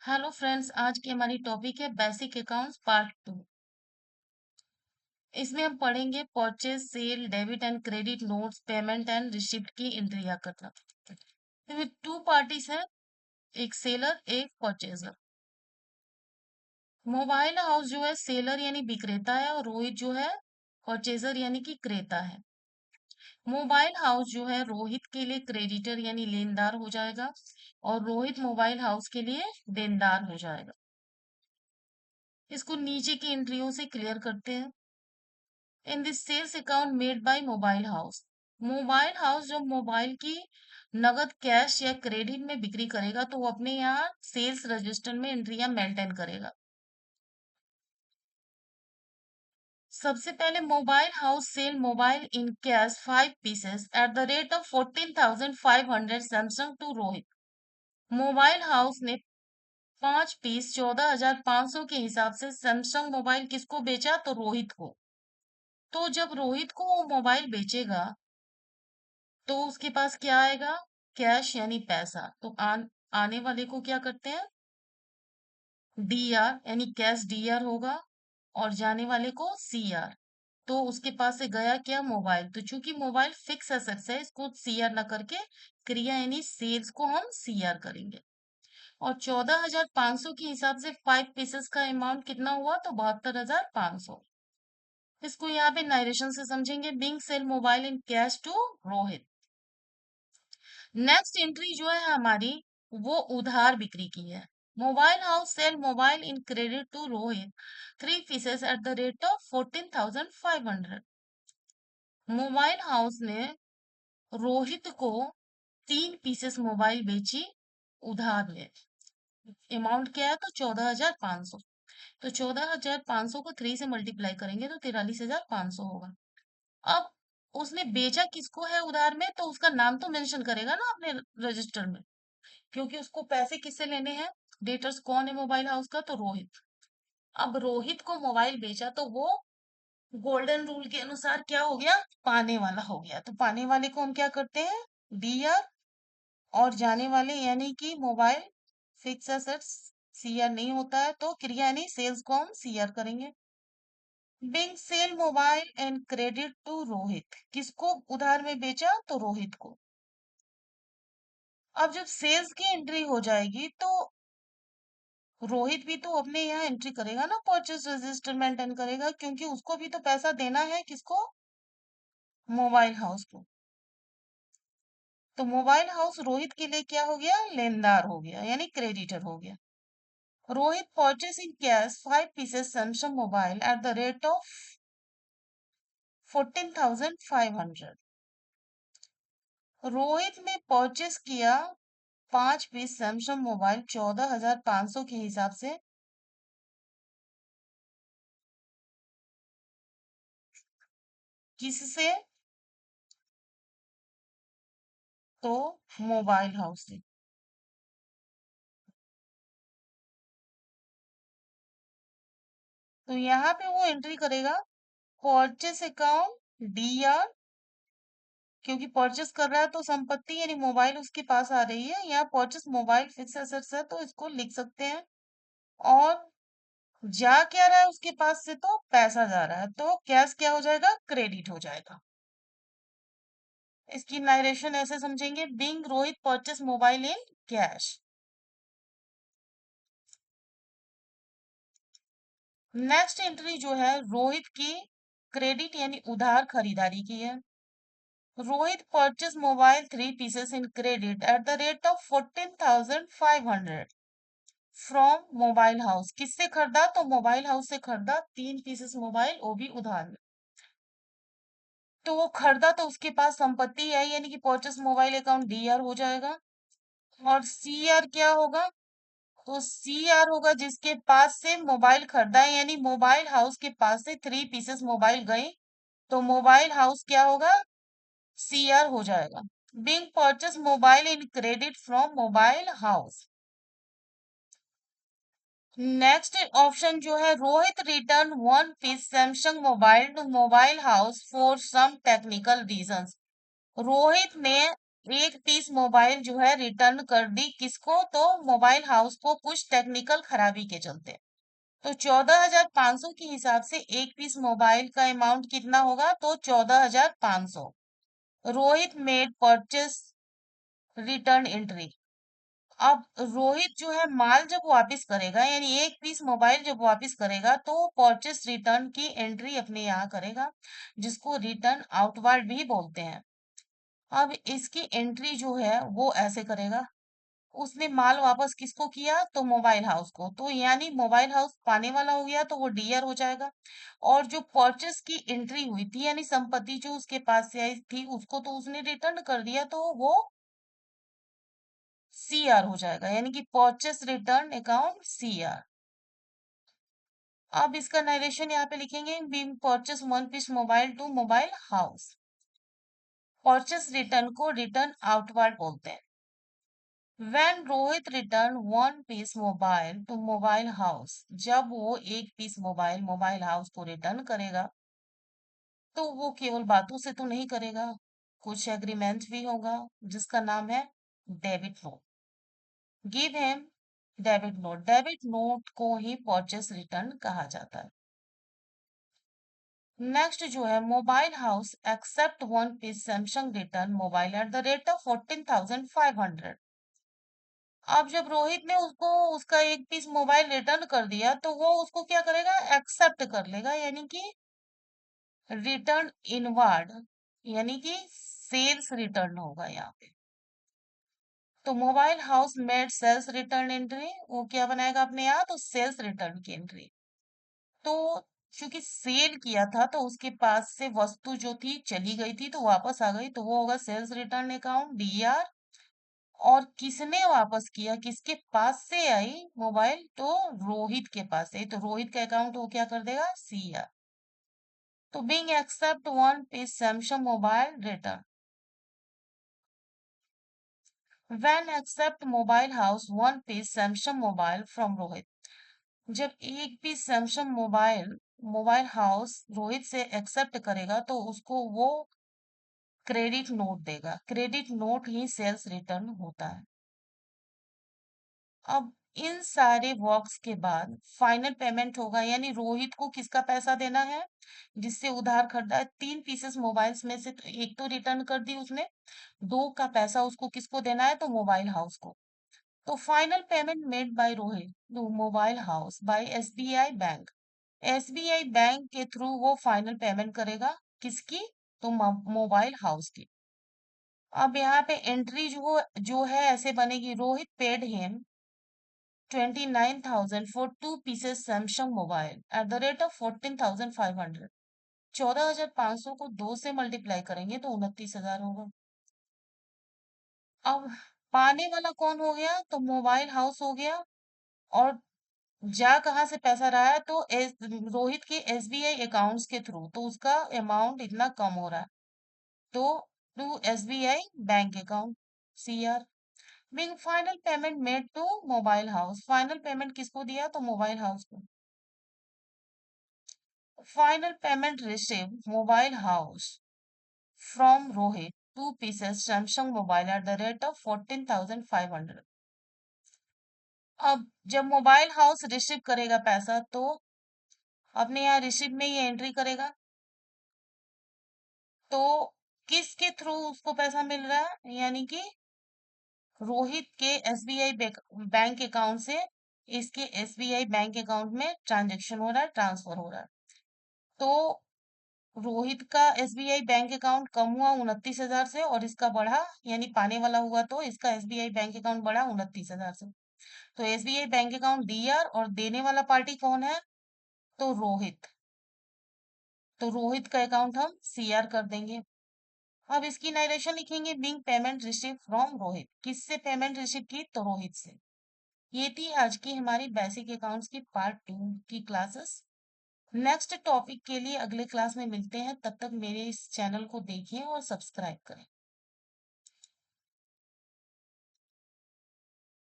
Hello friends, आज की हमारी टॉपिक है बेसिक अकाउंट्स पार्ट 2। इसमें हम पढ़ेंगे purchase, sale, debit and credit notes, payment and receipt की एंट्रियां करना। इसमें टू पार्टीज हैं, एक सेलर एक परचेजर। मोबाइल हाउस जो है सेलर यानी विक्रेता है और रोहित जो है परचेजर यानी कि क्रेता है। मोबाइल हाउस जो है रोहित के लिए क्रेडिटर यानी लेनदार हो जाएगा और रोहित मोबाइल हाउस के लिए देनदार हो जाएगा। इसको नीचे की एंट्रियों से क्लियर करते हैं। In this sales account made by mobile house, mobile house जब मोबाइल की नगद कैश या क्रेडिट में बिक्री करेगा तो वो अपने यहाँ सेल्स रजिस्टर में एंट्रियां मेंटेन करेगा। सबसे पहले mobile house sale mobile in cash 5 pieces at the rate of 14,500 Samsung to Rohit. Mobile house ने 5 पीस 14,500 के हिसाब से सैमसंग मोबाइल किसको बेचा? तो रोहित को। तो जब रोहित को वो मोबाइल बेचेगा तो उसके पास क्या आएगा? कैश यानी पैसा। तो आने वाले को क्या करते हैं? डीआर यानी कैश डीआर होगा और जाने वाले को सीआर। तो उसके पास से गया क्या? मोबाइल। तो चूंकि मोबाइल फिक्स एसेट्स है इसको सीआर ना करके क्रिया यानी सेल्स को हम सीआर करेंगे। और 14,500 के हिसाब से 5 पीसेस का अमाउंट कितना हुआ? तो 72,500। इसको यहाँ पे नारेशन से समझेंगे। Being sale mobile in cash to Rohit. Next entry जो है हमारी वो उधार बिक्री की है। Mobile house sale mobile in credit to Rohit 3 pieces at the rate of 14,500। Mobile house ने रोहित को 3 पीसेस मोबाइल बेची उधार में। अमाउंट क्या है? तो 14,500। तो 14,500 को 3 से मल्टीप्लाई करेंगे तो 43,500 होगा। अब उसने बेचा किसको है उधार में? तो उसका नाम तो मेंशन करेगा ना अपने रजिस्टर में, क्योंकि उसको पैसे किससे लेने हैं? डेटर्स कौन है मोबाइल हाउस का? तो रोहित। अब रोहित को मोबाइल बेचा तो वो गोल्डन रूल के अनुसार क्या हो गया? पाने वाला हो गया। तो पाने वाले को हम क्या करते हैं? डीआर। और जाने वाले यानी कि मोबाइल फिक्स एसेट्स सीआर नहीं होता है तो क्रिया यानी सेल्स को हम सीआर करेंगे। Being sale mobile and credit to Rohit, किसको उधार में बेचा? तो रोहित को। अब जब सेल्स की एंट्री हो जाएगी तो रोहित भी तो अपने यहाँ एंट्री करेगा ना, परचेज रजिस्टर मेंटेन करेगा, क्योंकि उसको भी तो पैसा देना है। किसको? मोबाइल हाउस को। तो मोबाइल हाउस रोहित के लिए क्या हो गया? लेनदार हो गया यानी क्रेडिटर हो गया। Rohit purchase in cash 5 pieces Samsung mobile at the rate of 14,500। Rohit ने परचेज किया 5 पीस सैमसंग मोबाइल 14,500 के हिसाब से। किससे? तो मोबाइल हाउस से। तो यहाँ पे वो एंट्री करेगा परचेस अकाउंट डीआर, क्योंकि परचेस कर रहा है तो संपत्ति यानी मोबाइल उसके पास आ रही है। यहाँ परचेस मोबाइल फिक्स एसेट्स है तो इसको लिख सकते हैं। और जा क्या रहा है उसके पास से? तो पैसा जा रहा है तो कैश क्या हो जाएगा? क्रेडिट हो जाएगा। इसकी नारेशन ऐसे समझेंगे। Being Rohit purchase mobile in cash. Next entry जो है रोहित की क्रेडिट यानी उधार खरीदारी की है। Rohit purchase mobile 3 pieces in credit at the rate of 14,500 from mobile house. किससे खरीदा? तो मोबाइल हाउस से खरीदा 3 पीसेस मोबाइल, वो भी उधार में। तो वो खरीदा तो उसके पास संपत्ति है यानी कि परचेस मोबाइल अकाउंट डीआर हो जाएगा। और सीआर क्या होगा? तो सीआर होगा जिसके पास से मोबाइल खरीदा है, यानी मोबाइल हाउस के पास से 3 पीसेस मोबाइल गए तो मोबाइल हाउस क्या होगा? सीआर हो जाएगा। Being purchase mobile in credit from mobile house. Next option जो है Rohit return 1 piece Samsung mobile to mobile house for some technical reasons. Rohit ने एक पीस मोबाइल जो है रिटर्न कर दी, किसको? तो मोबाइल हाउस को, कुछ टेक्निकल खराबी के चलते। तो 14,500 के हिसाब से एक पीस मोबाइल का अमाउंट कितना होगा? तो 14,500। Rohit made purchase return entry. अब रोहित जो है माल जब वापस करेगा, यानी एक पीस मोबाइल जब वापस करेगा, तो परचेस रिटर्न की एंट्री अपने यहाँ करेगा, जिसको रिटर्न आउटवर्ड भी बोलते हैं। अब इसकी एंट्री जो है वो ऐसे करेगा, उसने माल वापस किसको किया? तो मोबाइल हाउस को। तो यानी मोबाइल हाउस पाने वाला हो गया, तो वो डीआर हो जाएगा। और जो परचेस की एंट्री हुई थी, यानी संपत्ति जो उसके पास से आई थी, उसको तो उसने रिटर्न कर दिया, तो वो सीआर हो जाएगा, यानी कि परचेस रिटर्न अकाउंट सीआर। अब इसका नरेशन यहाँ पे लिखेंगे, being purchase one piece mobile to mobile house. Purchase return को रिटर्न आउटवर्ड बोलते हैं। When Rohit return one piece mobile to mobile house, जब वो एक पीस मोबाइल मोबाइल हाउस को रिटर्न करेगा, तो वो केवल बातों से तो नहीं करेगा, कुछ एग्रीमेंट भी होगा, जिसका नाम है debit note. Give him debit note. Debit note को ही परचेस रिटर्न कहा जाता है। नेक्स्ट जो है, mobile house accept one piece Samsung return mobile at the rate of 14,500। अब जब रोहित ने उसको उसका एक पीस मोबाइल रिटर्न कर दिया, तो वो उसको क्या करेगा? एक्सेप्ट कर लेगा, यानी कि रिटर्न इनवर्ड, यानी कि सेल्स रिटर्न होगा यहाँ पे। तो mobile house made sales return entry, वो क्या बनाएगा अपने यहाँ? तो सेल्स रिटर्न की एंट्री। तो क्योंकि सेल किया था, तो उसके पास से वस्तु जो थी चली गई थी, तो वापस आ गई, तो वो होगा सेल्स रिटर्न अकाउंट डीआर। और किसने वापस किया, किसके पास से आई मोबाइल? तो रोहित के पास से आई, तो रोहित का अकाउंट वो क्या कर देगा? सीआर। तो being accept one piece Samsung mobile return. When accept mobile house one piece Samsung mobile from Rohit, जब एक piece Samsung mobile mobile house Rohit से एक्सेप्ट करेगा, तो उसको वो क्रेडिट नोट देगा। क्रेडिट नोट ही सेल्स रिटर्न होता है। अब इन सारे वर्क्स के बाद फाइनल पेमेंट होगा, यानी रोहित को किसका पैसा देना है? जिससे उधार खरीदा है। तीन पीसेस मोबाइल्स में से तो एक तो रिटर्न कर दी उसने, दो का पैसा उसको किसको देना है? तो मोबाइल हाउस को। तो final payment made by Rohit to mobile house by SBI bank. SBI bank के थ्रू वो फाइनल पेमेंट करेगा, किसकी? तो मोबाइल हाउस की। अब यहाँ पे एंट्री जो है ऐसे बनेगी, Rohit paid him 29,000 for two pieces Samsung mobile at the rate of 14,500। 14,500 को 2 से मल्टीप्लाई करेंगे तो 29,000 होगा। अब पाने वाला कौन हो गया? तो मोबाइल हाउस हो गया। और जा कहाँ से पैसा रहा है? तो रोहित के एसबीआई अकाउंट्स के थ्रू, तो उसका अमाउंट इतना कम हो रहा है, तो to SBI bank account CR. Being final payment made to mobile house. Final payment किसको दिया? तो मोबाइल हाउस को। Final payment received mobile house from Rohit, two pieces Samsung mobile at the rate of 14,500। अब जब mobile house receive करेगा पैसा, तो अपने यहाँ रिसीव में ये एंट्री करेगा। तो किसके थ्रू उसको पैसा मिल रहा है? यानी कि रोहित के एसबीआई बैंक अकाउंट से इसके एसबीआई बैंक अकाउंट में ट्रांजेक्शन हो रहा है, ट्रांसफर हो रहा है। तो रोहित का एसबीआई बैंक अकाउंट कम हुआ 29,000 से, और इसका बढ़ा, यानी पाने वाला हुआ, तो इसका एसबीआई बैंक अकाउंट बढ़ा 29,000 से। तो एसबीआई बैंक अकाउंट डीआर, और देने वाला पार्टी कौन है? तो रोहित। तो रोहित का अकाउंट हम सीआर कर देंगे। अब इसकी नरेशन लिखेंगे, being payment receive from Rohit. किससे पेमेंट रिसीव की? तो रोहित से। ये थी आज की हमारी बेसिक अकाउंट्स की पार्ट 2 की क्लासेस। नेक्स्ट टॉपिक के लिए अगले क्लास में मिलते हैं, तब तक मेरे इस चैनल को देखिए और सब्सक्राइब करें।